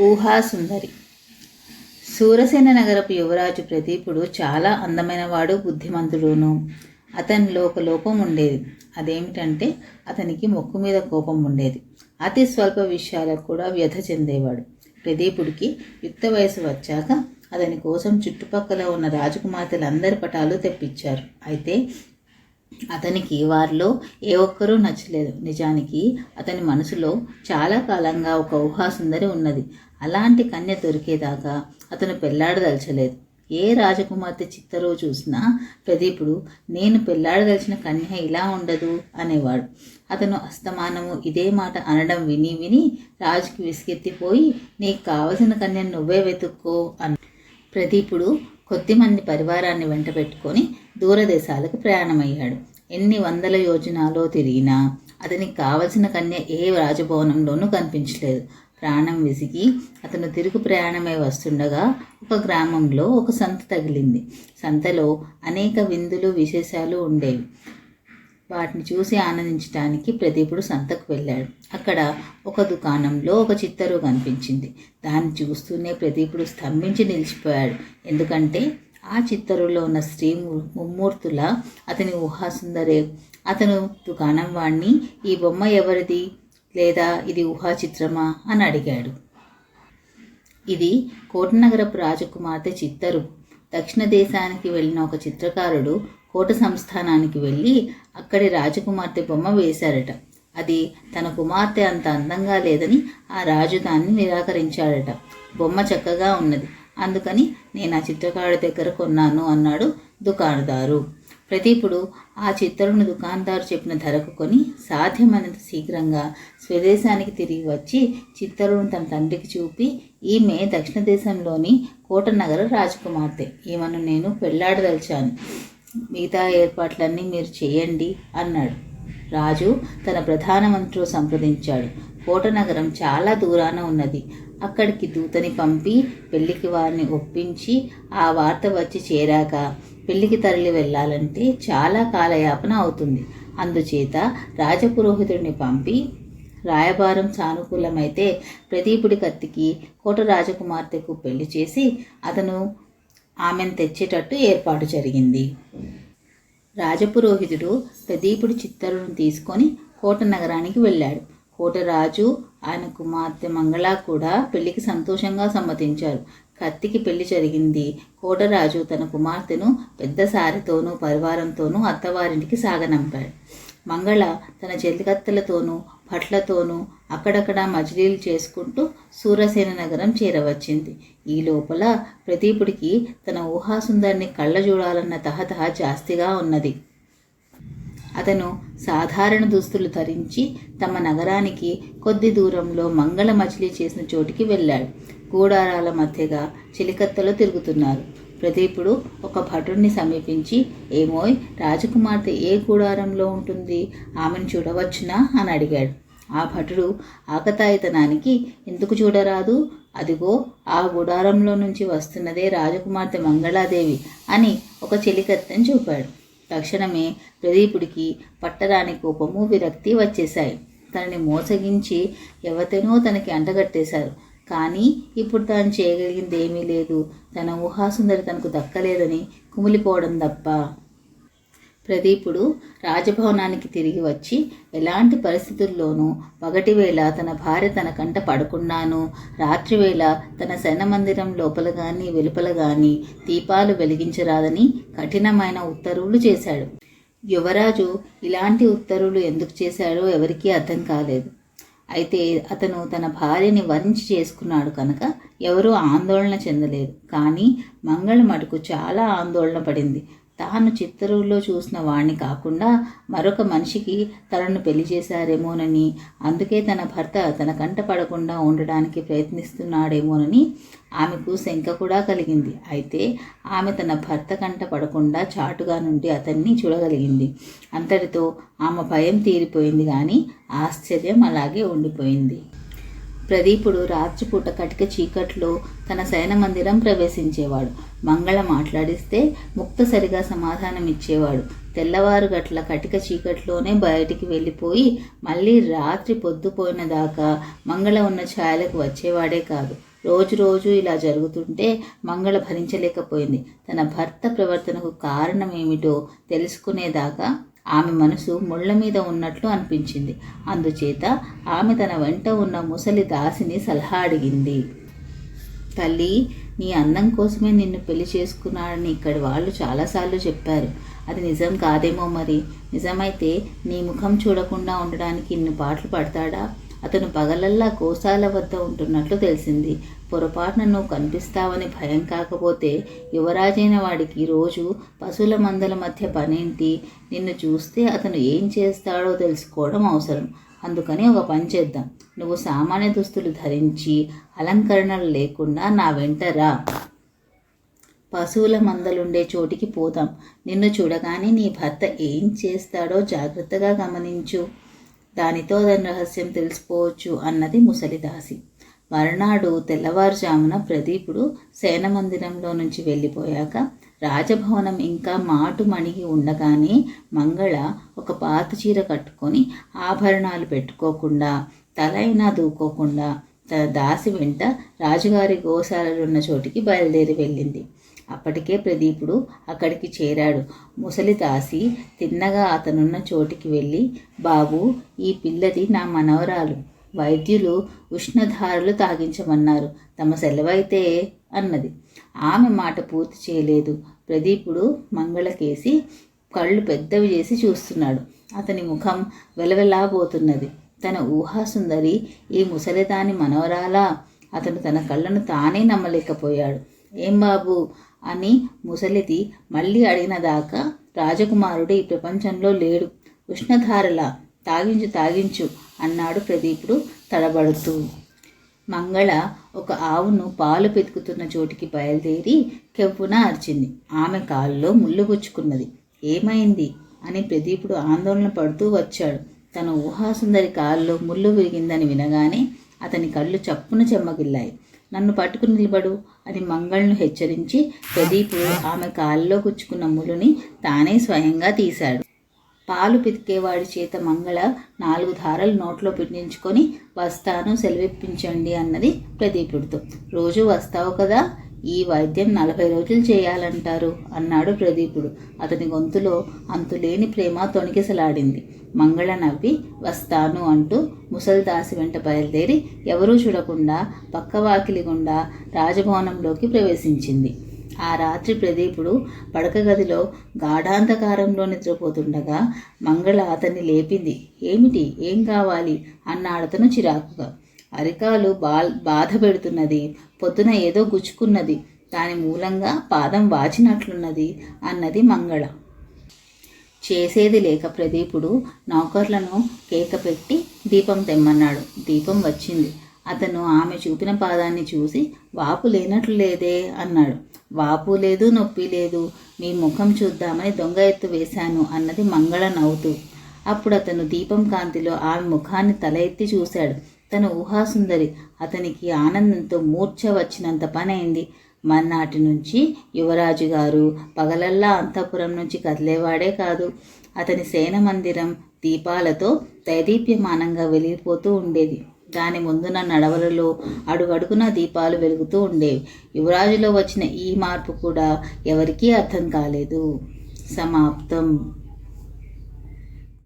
ఊహాసుందరి. సూరసేన నగరపు యువరాజు ప్రదీపుడు చాలా అందమైనవాడు, బుద్ధిమంతుడును. అతనిలో ఒక లోపం ఉండేది. అదేమిటంటే అతనికి ముక్కు మీద కోపం ఉండేది. అతి స్వల్ప విషయాలకు కూడా వ్యధ చెందేవాడు. ప్రదీపుడికి యుక్త వయసు వచ్చాక అతని కోసం చుట్టుపక్కల ఉన్న రాజకుమార్తెలందరి పటాలు తెప్పించారు. అయితే అతనికి వారిలో ఏ ఒక్కరూ నచ్చలేదు. నిజానికి అతని మనసులో చాలా కాలంగా ఒక ఊహాసుందరి ఉన్నది. అలాంటి కన్య దొరికేదాకా అతను పెళ్లాడదలచలేదు. ఏ రాజకుమార్తె చిత్తరో చూసినా ప్రదీపుడు నేను పెళ్లాడదలిచిన కన్య ఇలా ఉండదు అనేవాడు. అతను అస్తమానము ఇదే మాట అనడం విని విని రాజుకి విసిగెత్తిపోయి నీకు కావలసిన కన్యను నువ్వే వెతుక్కో అన్న. ప్రదీపుడు కొద్దిమంది పరివారాన్ని వెంట పెట్టుకొని దూరదేశాలకు ప్రయాణమయ్యాడు. ఎన్ని వందల యోజనాలో తిరిగినా అతనికి కావలసిన కన్య ఏ రాజభవనంలోనూ కనిపించలేదు. ప్రాణం విసిగి అతను తిరుగు ప్రయాణమై వస్తుండగా ఒక గ్రామంలో ఒక సంత తగిలింది. సంతలో అనేక విందులు విశేషాలు ఉండేవి. వాటిని చూసి ఆనందించడానికి ప్రదీపుడు సంతకు వెళ్ళాడు. అక్కడ ఒక దుకాణంలో ఒక చిత్తరు కనిపించింది. దాన్ని చూస్తూనే ప్రదీపుడు స్తంభించి నిలిచిపోయాడు. ఎందుకంటే ఆ చిత్తరులో ఉన్న స్త్రీ ముమ్మూర్తుల అతని ఊహాసుందరే. అతను దుకాణం వాణ్ణి ఈ బొమ్మ ఎవరిది, లేదా ఇది ఊహా చిత్రమా అని అడిగాడు. ఇది కోటనగరపు రాజకుమార్తె చిత్తరు. దక్షిణ దేశానికి వెళ్ళిన ఒక చిత్రకారుడు కోట సంస్థానానికి వెళ్ళి అక్కడి రాజకుమార్తె బొమ్మ వేశారట. అది తన కుమార్తె అంత అందంగా లేదని ఆ రాజు దాన్ని నిరాకరించాడట. బొమ్మ చక్కగా ఉన్నది, అందుకని నేను ఆ చిత్రకారుడి దగ్గర కొన్నాను అన్నాడు దుకాణదారు. ప్రదీపుడు ఆ చిత్తరును దుకాణదారు చెప్పిన ధరకు కొని సాధ్యమైనంత శీఘ్రంగా స్వదేశానికి తిరిగి వచ్చి చిత్తరును తన తండ్రికి చూపి ఈమె దక్షిణ దేశంలోని కోటనగర రాజకుమార్తె, ఈమెను నేను పెళ్లాడదలిచాను, మిగతా ఏర్పాట్లన్నీ మీరు చేయండి అన్నాడు. రాజు తన ప్రధానమంత్రితో సంప్రదించాడు. కోటనగరం చాలా దూరాన ఉన్నది. అక్కడికి దూతని పంపి పెళ్లికి వారిని ఒప్పించి ఆ వార్త వచ్చి చేరాక పెళ్లికి తరలి వెళ్ళాలంటే చాలా కాలయాపన అవుతుంది. అందుచేత రాజపురోహితుడిని పంపి రాయబారం సానుకూలమైతే ప్రదీపుడి కత్తికి కోట రాజకుమార్తెకు పెళ్లి చేసి అతను ఆమెను తెచ్చేటట్టు ఏర్పాటు జరిగింది. రాజపురోహితుడు ప్రదీపుడి చిత్తరును తీసుకొని కోట నగరానికి వెళ్ళాడు. కోటరాజు ఆయన కుమార్తె మంగళ కూడా పెళ్లికి సంతోషంగా సమ్మతించారు. కత్తికి పెళ్లి జరిగింది. కోటరాజు తన కుమార్తెను పెద్ద సారితోనూ పరివారంతోనూ అత్తవారింటికి సాగనంపాడు. మంగళ తన చెలికత్తెలతోనూ భట్లతోనూ అక్కడక్కడ మజిలీలు చేసుకుంటూ సూరసేన నగరం చేరవచ్చింది. ఈ లోపల ప్రదీపుడికి తన ఊహాసుందరిని కళ్ళ చూడాలన్న తహతహ జాస్తిగా ఉన్నది. అతను సాధారణ దుస్తులు ధరించి తమ నగరానికి కొద్ది దూరంలో మంగళ మజిలీ చేసిన చోటికి వెళ్ళాడు. గూడారాల మధ్యగా చెలికత్తెలు తిరుగుతున్నారు. ప్రదీపుడు ఒక భటుడిని సమీపించి ఏమోయ్, రాజకుమార్తె ఏ గూడారంలో ఉంటుంది, ఆమెను చూడవచ్చునా అని అడిగాడు. ఆ భటుడు ఆకతాయితనానికి ఎందుకు చూడరాదు, అదిగో ఆ గుడారంలో నుంచి వస్తున్నదే రాజకుమార్తె మంగళాదేవి అని ఒక చెలికత్తెని చూపాడు. తక్షణమే ప్రదీపుడికి పట్టరాని కోపము విరక్తి వచ్చేశాయి. తనని మోసగించి ఎవతనో తనకి అంటగట్టేశారు. కానీ ఇప్పుడు తాను చేయగలిగింది ఏమీ లేదు. తన ఊహాసుందరి తనకు దక్కలేదని కుమిలిపోవడం తప్ప. ప్రదీపుడు రాజభవనానికి తిరిగి వచ్చి ఎలాంటి పరిస్థితుల్లోనూ పగటివేళ తన భార్య తన కంట పడకుండాను, రాత్రివేళ తన శయనమందిరం లోపల కానీ వెలుపల కానీ దీపాలు వెలిగించరాదని కఠినమైన ఉత్తర్వులు చేశాడు. యువరాజు ఇలాంటి ఉత్తర్వులు ఎందుకు చేశాడో ఎవరికీ అర్థం కాలేదు. అయితే అతను తన భార్యని వరించి చేసుకున్నాడు కనుక ఎవరూ ఆందోళన చెందలేదు. కానీ మంగళ మటుకు చాలా ఆందోళన పడింది. తాను చిత్తరువులో చూసిన వాణ్ణి కాకుండా మరొక మనిషికి తనను పెళ్లి చేశారేమోనని, అందుకే తన భర్త తన కంట పడకుండా ఉండడానికి ప్రయత్నిస్తున్నాడేమోనని ఆమెకు శంక కూడా కలిగింది. అయితే ఆమె తన భర్త కంట పడకుండా చాటుగా నుండి అతన్ని చూడగలిగింది. అంతటితో ఆమె భయం తీరిపోయింది, కానీ ఆశ్చర్యం అలాగే ఉండిపోయింది. ప్రదీపుడు రాత్రిపూట కటిక చీకట్లో తన శయన మందిరం ప్రవేశించేవాడు. మంగళ మాట్లాడిస్తే ముక్తసరిగా సమాధానం ఇచ్చేవాడు. తెల్లవారు గట్ల కటిక చీకట్లోనే బయటికి వెళ్ళిపోయి మళ్ళీ రాత్రి పొద్దుపోయిన దాకా మంగళ ఉన్న ఛాయలకు వచ్చేవాడే కాదు. రోజు రోజు ఇలా జరుగుతుంటే మంగళ భరించలేకపోయింది. తన భర్త ప్రవర్తనకు కారణం ఏమిటో తెలుసుకునేదాకా ఆమె మనసు ముళ్ళ మీద ఉన్నట్లు అనిపించింది. అందుచేత ఆమె తన వెంట ఉన్న ముసలి దాసిని సలహా అడిగింది. తల్లి, నీ అందం కోసమే నిన్ను పెళ్లి చేసుకున్నాడని ఇక్కడి వాళ్ళు చాలాసార్లు చెప్పారు. అది నిజం కాదేమో మరి. నిజమైతే నీ ముఖం చూడకుండా ఉండడానికి ఇన్ని పాటలు పడతాడా? అతను పగలల్లా గోశాల వద్ద ఉంటున్నట్లు తెలిసింది. పొరపాటున నువ్వు కనిపిస్తావని భయం కాకపోతే యువరాజైన వాడికి రోజు పశువుల మందల మధ్య పనేంటి? నిన్ను చూస్తే అతను ఏం చేస్తాడో తెలుసుకోవడం అవసరం. అందుకని ఒక పని చేద్దాం. నువ్వు సామాన్య దుస్తులు ధరించి అలంకరణలు లేకుండా నా వెంట రా. పశువుల మందలుండే చోటికి పోదాం. నిన్ను చూడగానే నీ భర్త ఏం చేస్తాడో జాగ్రత్తగా గమనించు. దానితో దాని రహస్యం తెలిసిపోవచ్చు అన్నది ముసలిదాసి. మరునాడు తెల్లవారుజామున ప్రదీపుడు శయనమందిరంలో నుంచి వెళ్ళిపోయాక రాజభవనం ఇంకా మాటు మణిగి ఉండగానే మంగళ ఒక పాత చీర కట్టుకొని ఆభరణాలు పెట్టుకోకుండా తలైనా దూకోకుండా తన దాసి వెంట రాజుగారి గోశాలలున్న చోటికి బయలుదేరి వెళ్ళింది. అప్పటికే ప్రదీపుడు అక్కడికి చేరాడు. ముసలి దాసి తిన్నగా అతనున్న చోటికి వెళ్ళి, బాబు, ఈ పిల్లది నా మనవరాలు. వైద్యులు ఉష్ణధారలు తాగించమన్నారు. తమ సెలవైతే అన్నది. ఆమె మాట పూర్తి చేయలేదు. ప్రదీపుడు మంగళకేసి కళ్ళు పెద్దవి చేసి చూస్తున్నాడు. అతని ముఖం వెలవెలాబోతున్నది. తన ఊహాసుందరి ఈ ముసలిదాని మనవరాలా? అతను తన కళ్ళను తానే నమ్మలేకపోయాడు. ఏం బాబు అని ముసలిది మళ్ళీ అడిగిన దాకా రాజకుమారుడు ఈ ప్రపంచంలో లేడు. ఉష్ణధారలా? తాగించు తాగించు అన్నాడు ప్రదీపుడు తడబడుతూ. మంగళ ఒక ఆవును పాలు పెతుకుతున్న చోటికి బయలుదేరి కెవ్వున అరిచింది. ఆమె కాల్లో ముళ్ళు గుచ్చుకున్నది. ఏమైంది అని ప్రదీపుడు ఆందోళన పడుతూ వచ్చాడు. తన ఊహాసుందరి కాల్లో ముళ్ళు విరిగిందని వినగానే అతని కళ్ళు చప్పున చెమ్మగిల్లాయి. నన్ను పట్టుకుని నిలబడు అని మంగళను హెచ్చరించి ప్రదీపుడు ఆమె కాల్లో గుచ్చుకున్న ముళ్ళుని తానే స్వయంగా తీశాడు. పాలు పితికేవాడి చేత మంగళ 4 ధారలు నోట్లో పిండించుకొని, వస్తాను, సెలవిప్పించండి అన్నది ప్రదీపుడితో. రోజు వస్తావు కదా, ఈ వైద్యం 40 రోజులు చేయాలంటారు అన్నాడు ప్రదీపుడు. అతని గొంతులో అంతులేని ప్రేమ తొణికిసలాడింది. మంగళ నవ్వి వస్తాను అంటూ ముసలిదాసి వెంట బయలుదేరి ఎవరూ చూడకుండా పక్కవాకిలి గుండా రాజభవనంలోకి ప్రవేశించింది. ఆ రాత్రి ప్రదీపుడు పడక గదిలో గాఢాంధకారంలో నిద్రపోతుండగా మంగళ అతన్ని లేపింది. ఏమిటి, ఏం కావాలి అన్నాడతను చిరాకుగా. అరికాలు బాధ పెడుతున్నది. పొద్దున ఏదో గుచ్చుకున్నది. దాని మూలంగా పాదం వాచినట్లున్నది అన్నది మంగళ. చేసేది లేక ప్రదీపుడు నౌకర్లను కేక పెట్టి దీపం తెమ్మన్నాడు. దీపం వచ్చింది. అతను ఆమె చూపిన పాదాన్ని చూసి వాపు లేనట్లు లేదే అన్నాడు. వాపు లేదు, నొప్పి లేదు. మీ ముఖం చూద్దామని దొంగ ఎత్తు వేశాను అన్నది మంగళ నవ్వుతూ. అప్పుడు అతను దీపం కాంతిలో ఆమె ముఖాన్ని తల ఎత్తి చూశాడు. తన ఊహాసుందరి. అతనికి ఆనందంతో మూర్ఛ వచ్చినంత పని అయింది. మర్నాటి నుంచి యువరాజు గారు పగలల్లా అంతఃపురం నుంచి కదిలేవాడే కాదు. అతని శయన మందిరం దీపాలతో దైదీప్యమానంగా వెలిగిపోతూ ఉండేది. దాని ముందున నడవలలో అడుగడుగున దీపాలు వెలుగుతూ ఉండేవి. యువరాజులో వచ్చిన ఈ మార్పు కూడా ఎవరికీ అర్థం కాలేదు. సమాప్తం.